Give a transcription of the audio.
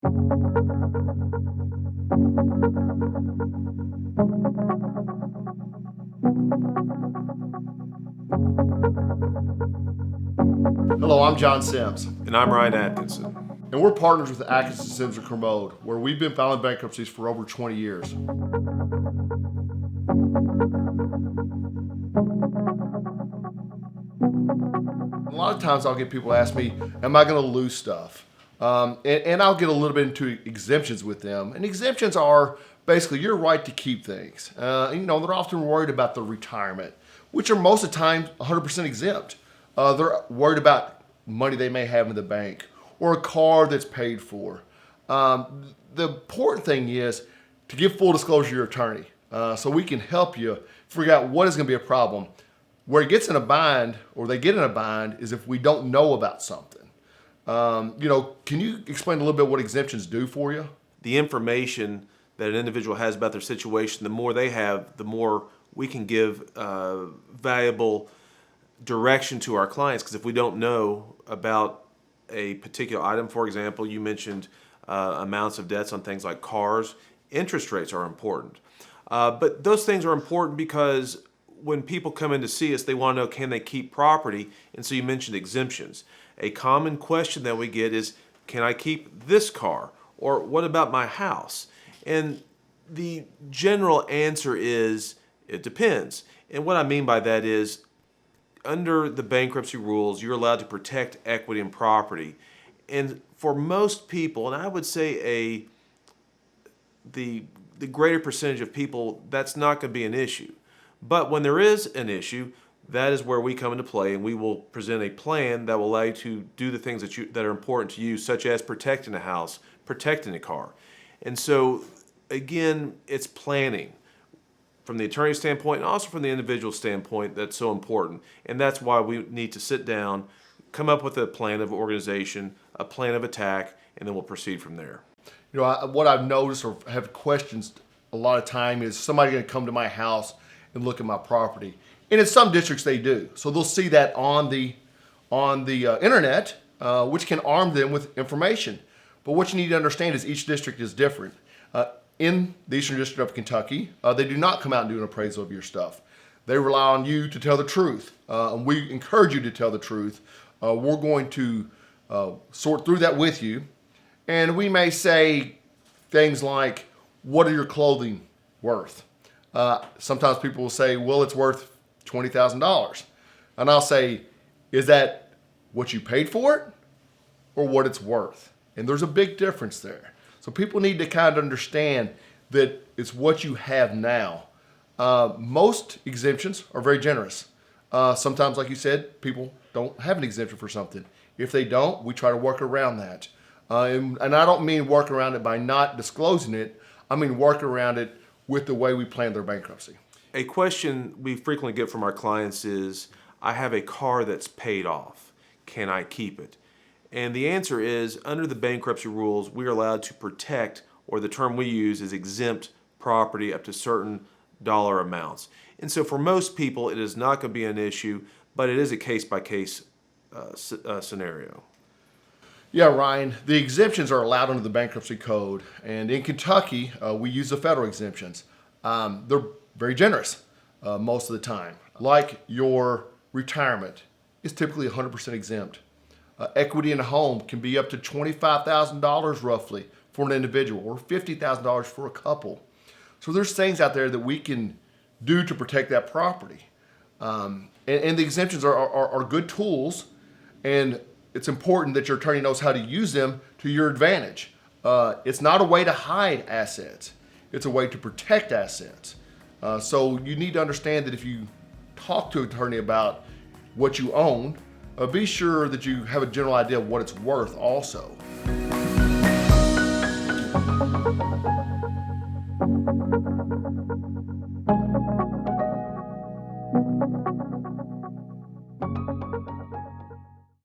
Hello, I'm John Sims, And I'm Ryan Atkinson. and we're partners with Atkinson, Sims, and Kermode, where we've been filing bankruptcies for over 20 years. A lot of times I'll get people ask me, am I going to lose stuff? And I'll get a little bit into exemptions with them. And exemptions are basically your right to keep things. They're often worried about the retirement, which are most of the time 100% exempt. They're worried about money they may have in the bank or a car that's paid for. The important thing is to give full disclosure to your attorney so we can help you figure out what is going to be a problem. Where it gets in a bind or they get in a bind is if we don't know about something. Can you explain a little bit what exemptions do for you? The information that an individual has about their situation, the more they have, the more we can give valuable direction to our clients. Because if we don't know about a particular item, for example, you mentioned amounts of debts on things like cars, interest rates are important. But those things are important because when people come in to see us, they want to know, can they keep property? And so you mentioned exemptions. A common question that we get is, can I keep this car? Or what about my house? And the general answer is, it depends. And what I mean by that is, under the bankruptcy rules, you're allowed to protect equity and property. And for most people, and I would say the greater percentage of people, that's not going to be an issue. But when there is an issue, that is where we come into play, and we will present a plan that will allow you to do the things that are important to you, such as protecting a house, protecting a car. And so, again, it's planning from the attorney standpoint and also from the individual standpoint that's so important. And that's why we need to sit down, come up with a plan of organization, a plan of attack, and then we'll proceed from there. What I've noticed or have questions a lot of time is somebody going to come to my house and look at my property. And in some districts they do. So they'll see that on the internet, which can arm them with information. But what you need to understand is each district is different. In the Eastern District of Kentucky, they do not come out and do an appraisal of your stuff. They rely on you to tell the truth. And we encourage you to tell the truth. We're going to sort through that with you. And we may say things like, what are your clothing worth? Sometimes people will say, well, it's worth $20,000. And I'll say, is that what you paid for it or what it's worth? And there's a big difference there. So people need to kind of understand that it's what you have now. Most exemptions are very generous. Sometimes, like you said, people don't have an exemption for something. If they don't, we try to work around that. And I don't mean work around it by not disclosing it. I mean work around it with the way we plan their bankruptcy. A question we frequently get from our clients is, I have a car that's paid off. Can I keep it? And the answer is, under the bankruptcy rules, we are allowed to protect, or the term we use is exempt property up to certain dollar amounts. And so for most people, it is not going to be an issue, but it is a case-by-case scenario. Yeah, Ryan, the exemptions are allowed under the bankruptcy code. And in Kentucky, we use the federal exemptions. They're very generous most of the time. Like your retirement is typically 100% exempt. Equity in a home can be up to $25,000 roughly for an individual or $50,000 for a couple. So there's things out there that we can do to protect that property. And the exemptions are good tools, and it's important that your attorney knows how to use them to your advantage. It's not a way to hide assets. It's a way to protect assets. So you need to understand that if you talk to an attorney about what you own, be sure that you have a general idea of what it's worth also.